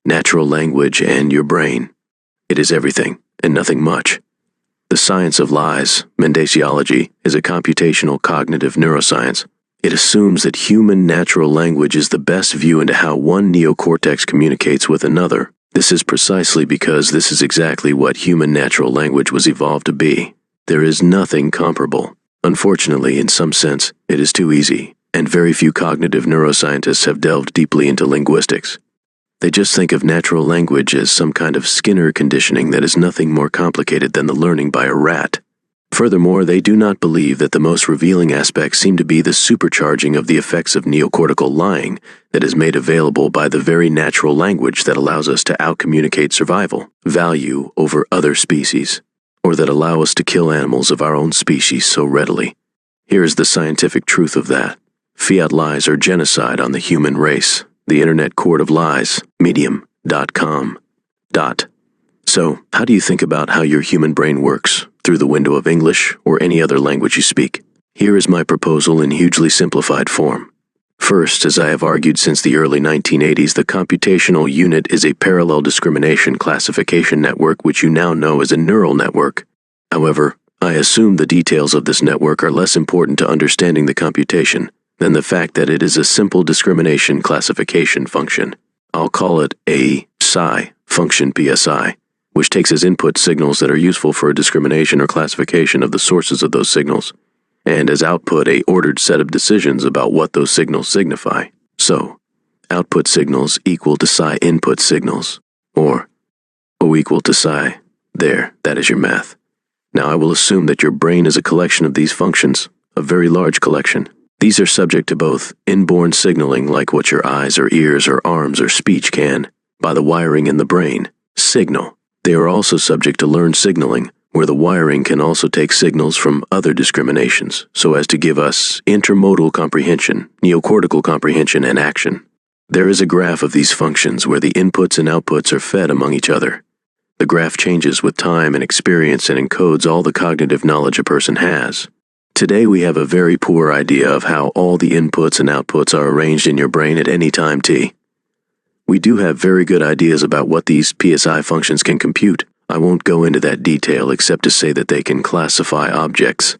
natural language, and your brain. It is everything, and nothing much. The science of lies, mendacology, is a computational cognitive neuroscience. It assumes that human natural language is the best view into how one neocortex communicates with another. This is precisely because this is exactly what human natural language was evolved to be. There is nothing comparable. Unfortunately, in some sense, it is too easy, and very few cognitive neuroscientists have delved deeply into linguistics. They just think of natural language as some kind of Skinner conditioning that is nothing more complicated than the learning by a rat. Furthermore, they do not believe that the most revealing aspects seem to be the supercharging of the effects of neocortical lying that is made available by the very natural language that allows us to outcommunicate survival, value over other species, or that allow us to kill animals of our own species so readily. Here is the scientific truth of that. Fiat lies are genocide on the human race. The Internet Court of Lies, medium.com. So, how do you think about how your human brain works, through the window of English or any other language you speak? Here is my proposal in hugely simplified form. First, as I have argued since the early 1980s, the computational unit is a parallel discrimination classification network which you now know as a neural network. However, I assume the details of this network are less important to understanding the computation than the fact that it is a simple discrimination classification function. I'll call it a psi function PSI, which takes as input signals that are useful for a discrimination or classification of the sources of those signals, and as output a ordered set of decisions about what those signals signify. So, output signals equal to psi input signals, or O equal to psi. There, that is your math. Now I will assume that your brain is a collection of these functions, a very large collection. These are subject to both inborn signaling, like what your eyes or ears or arms or speech can, by the wiring in the brain, signal. They are also subject to learned signaling, where the wiring can also take signals from other discriminations, so as to give us intermodal comprehension, neocortical comprehension, and action. There is a graph of these functions where the inputs and outputs are fed among each other. The graph changes with time and experience and encodes all the cognitive knowledge a person has. Today we have a very poor idea of how all the inputs and outputs are arranged in your brain at any time t. We do have very good ideas about what these PSI functions can compute. I won't go into that detail except to say that they can classify objects.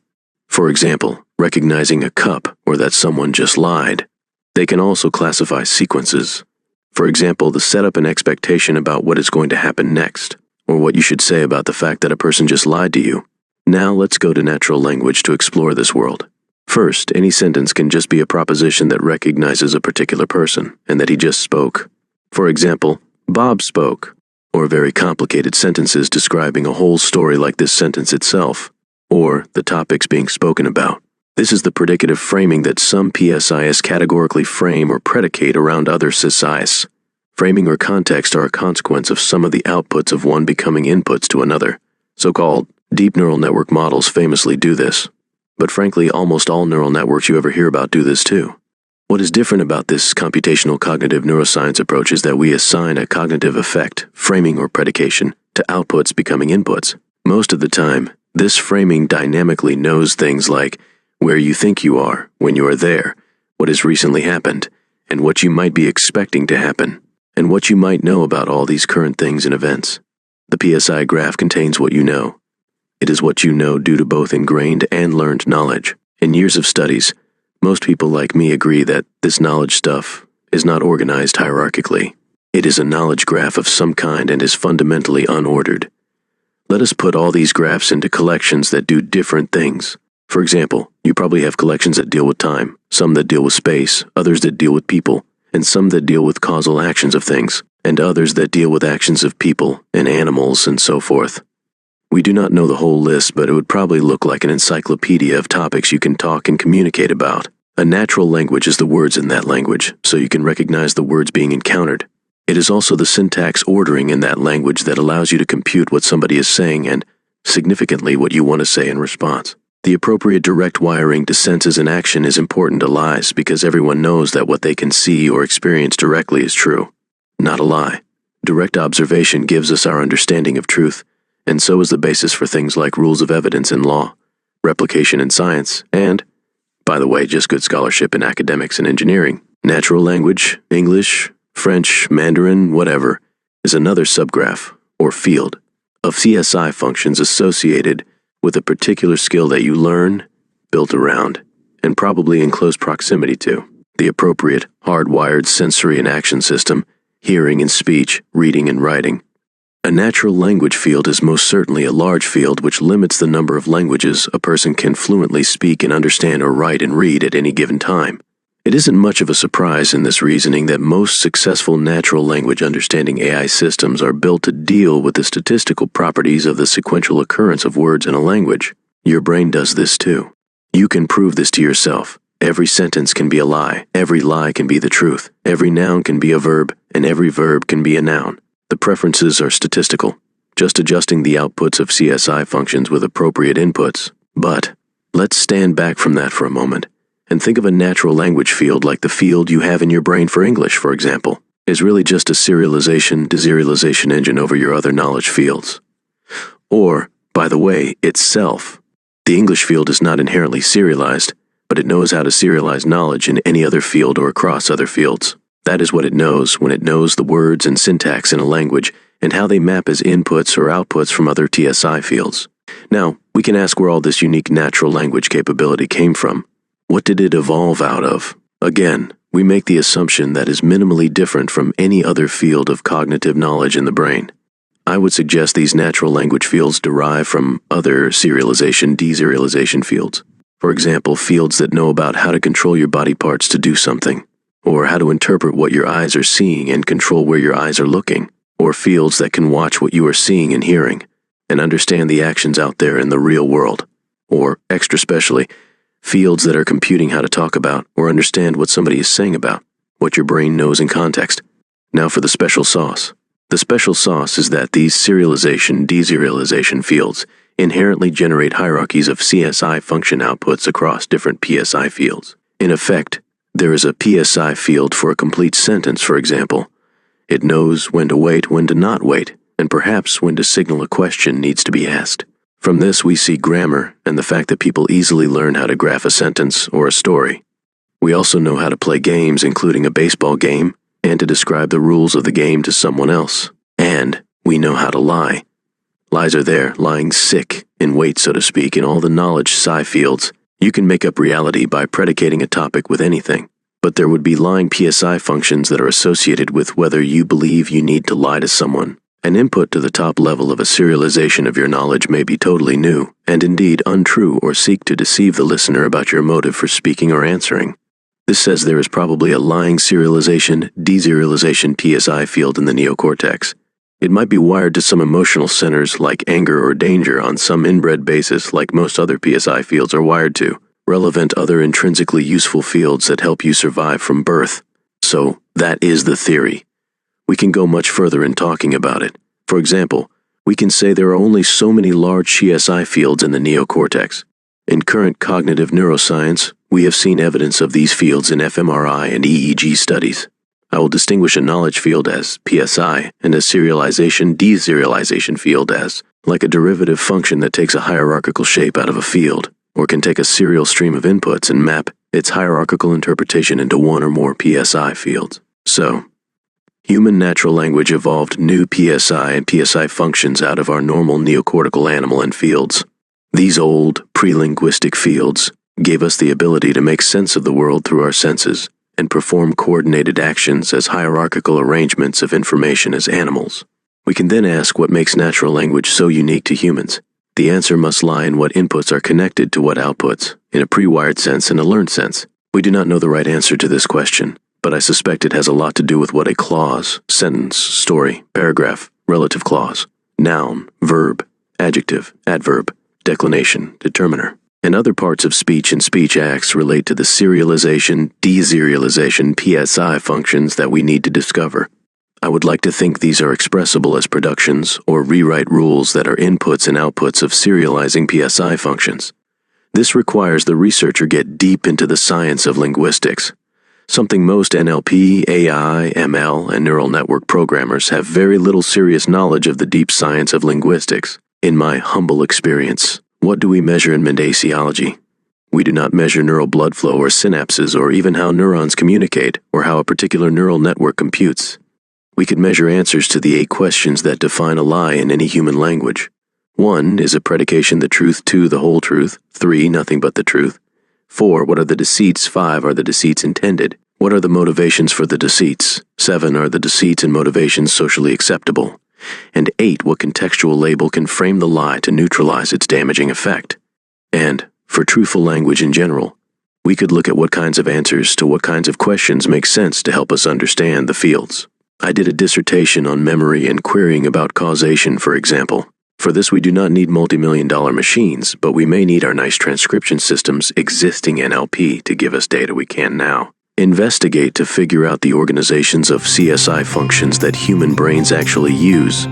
For example, recognizing a cup or that someone just lied. They can also classify sequences. For example, the setup and expectation about what is going to happen next, or what you should say about the fact that a person just lied to you. Now let's go to natural language to explore this world. First, any sentence can just be a proposition that recognizes a particular person, and that he just spoke. For example, Bob spoke, or very complicated sentences describing a whole story like this sentence itself, or the topics being spoken about. This is the predicative framing that some PSIs categorically frame or predicate around other SIS. Framing or context are a consequence of some of the outputs of one becoming inputs to another, so-called deep neural network models famously do this, but frankly almost all neural networks you ever hear about do this too. What is different about this computational cognitive neuroscience approach is that we assign a cognitive effect, framing or predication, to outputs becoming inputs. Most of the time, this framing dynamically knows things like where you think you are when you are there, what has recently happened, and what you might be expecting to happen, and what you might know about all these current things and events. The PSI graph contains what you know. It is what you know due to both ingrained and learned knowledge. In years of studies, most people like me agree that this knowledge stuff is not organized hierarchically. It is a knowledge graph of some kind and is fundamentally unordered. Let us put all these graphs into collections that do different things. For example, you probably have collections that deal with time, some that deal with space, others that deal with people, and some that deal with causal actions of things, and others that deal with actions of people and animals and so forth. We do not know the whole list, but it would probably look like an encyclopedia of topics you can talk and communicate about. A natural language is the words in that language, so you can recognize the words being encountered. It is also the syntax ordering in that language that allows you to compute what somebody is saying and, significantly, what you want to say in response. The appropriate direct wiring to senses and action is important to lies because everyone knows that what they can see or experience directly is true. Not a lie. Direct observation gives us our understanding of truth, and so is the basis for things like rules of evidence in law, replication in science, and, by the way, just good scholarship in academics and engineering. Natural language, English, French, Mandarin, whatever, is another subgraph, or field, of CSI functions associated with a particular skill that you learn, built around, and probably in close proximity to the appropriate hardwired sensory and action system, hearing and speech, reading and writing. A natural language field is most certainly a large field which limits the number of languages a person can fluently speak and understand or write and read at any given time. It isn't much of a surprise in this reasoning that most successful natural language understanding AI systems are built to deal with the statistical properties of the sequential occurrence of words in a language. Your brain does this too. You can prove this to yourself. Every sentence can be a lie, every lie can be the truth, every noun can be a verb, and every verb can be a noun. The preferences are statistical, just adjusting the outputs of CSI functions with appropriate inputs. But let's stand back from that for a moment and think of a natural language field like the field you have in your brain for English, for example, is really just a serialization, deserialization engine over your other knowledge fields. Or, by the way, itself. The English field is not inherently serialized, but it knows how to serialize knowledge in any other field or across other fields. That is what it knows when it knows the words and syntax in a language and how they map as inputs or outputs from other TSI fields. Now, we can ask where all this unique natural language capability came from. What did it evolve out of? Again, we make the assumption that is minimally different from any other field of cognitive knowledge in the brain. I would suggest these natural language fields derive from other serialization, deserialization fields. For example, fields that know about how to control your body parts to do something, or how to interpret what your eyes are seeing and control where your eyes are looking, or fields that can watch what you are seeing and hearing, and understand the actions out there in the real world, or, extra specially, fields that are computing how to talk about or understand what somebody is saying about, what your brain knows in context. Now for the special sauce. The special sauce is that these serialization, deserialization fields inherently generate hierarchies of CSI function outputs across different PSI fields. In effect, there is a PSI field for a complete sentence, for example. It knows when to wait, when to not wait, and perhaps when to signal a question needs to be asked. From this we see grammar and the fact that people easily learn how to graph a sentence or a story. We also know how to play games, including a baseball game, and to describe the rules of the game to someone else. And we know how to lie. Lies are there, lying sick in wait, so to speak, in all the knowledge psi fields. You can make up reality by predicating a topic with anything, but there would be lying PSI functions that are associated with whether you believe you need to lie to someone. An input to the top level of a serialization of your knowledge may be totally new, and indeed untrue, or seek to deceive the listener about your motive for speaking or answering. This says there is probably a lying serialization, deserialization PSI field in the neocortex. It might be wired to some emotional centers like anger or danger on some inbred basis like most other PSI fields are wired to, relevant other intrinsically useful fields that help you survive from birth. So, that is the theory. We can go much further in talking about it. For example, we can say there are only so many large CSI fields in the neocortex. In current cognitive neuroscience, we have seen evidence of these fields in fMRI and EEG studies. I will distinguish a knowledge field as PSI and a serialization, deserialization field as like a derivative function that takes a hierarchical shape out of a field, or can take a serial stream of inputs and map its hierarchical interpretation into one or more PSI fields. So, human natural language evolved new PSI and PSI functions out of our normal neocortical animal and fields. These old, pre-linguistic fields gave us the ability to make sense of the world through our senses and perform coordinated actions as hierarchical arrangements of information as animals. We can then ask what makes natural language so unique to humans. The answer must lie in what inputs are connected to what outputs, in a pre-wired sense and a learned sense. We do not know the right answer to this question, but I suspect it has a lot to do with what a clause, sentence, story, paragraph, relative clause, noun, verb, adjective, adverb, declination, determiner, and other parts of speech and speech acts relate to the serialization, deserialization, PSI functions that we need to discover. I would like to think these are expressible as productions or rewrite rules that are inputs and outputs of serializing PSI functions. This requires the researcher get deep into the science of linguistics, something most NLP, AI, ML, and neural network programmers have very little serious knowledge of the deep science of linguistics. In my humble experience, what do we measure in Mendesiology? We do not measure neural blood flow or synapses or even how neurons communicate or how a particular neural network computes. We could measure answers to the 8 questions that define a lie in any human language. 1. Is a predication the truth? 2. The whole truth. 3. Nothing but the truth. 4. What are the deceits? 5. Are the deceits intended? What are the motivations for the deceits? 7. Are the deceits and motivations socially acceptable? And 8. What contextual label can frame the lie to neutralize its damaging effect? And, for truthful language in general, we could look at what kinds of answers to what kinds of questions make sense to help us understand the fields. I did a dissertation on memory and querying about causation, for example. For this, we do not need multi-million-dollar machines, but we may need our nice transcription systems existing NLP to give us data we can't now. Investigate to figure out the organizations of CSI functions that human brains actually use,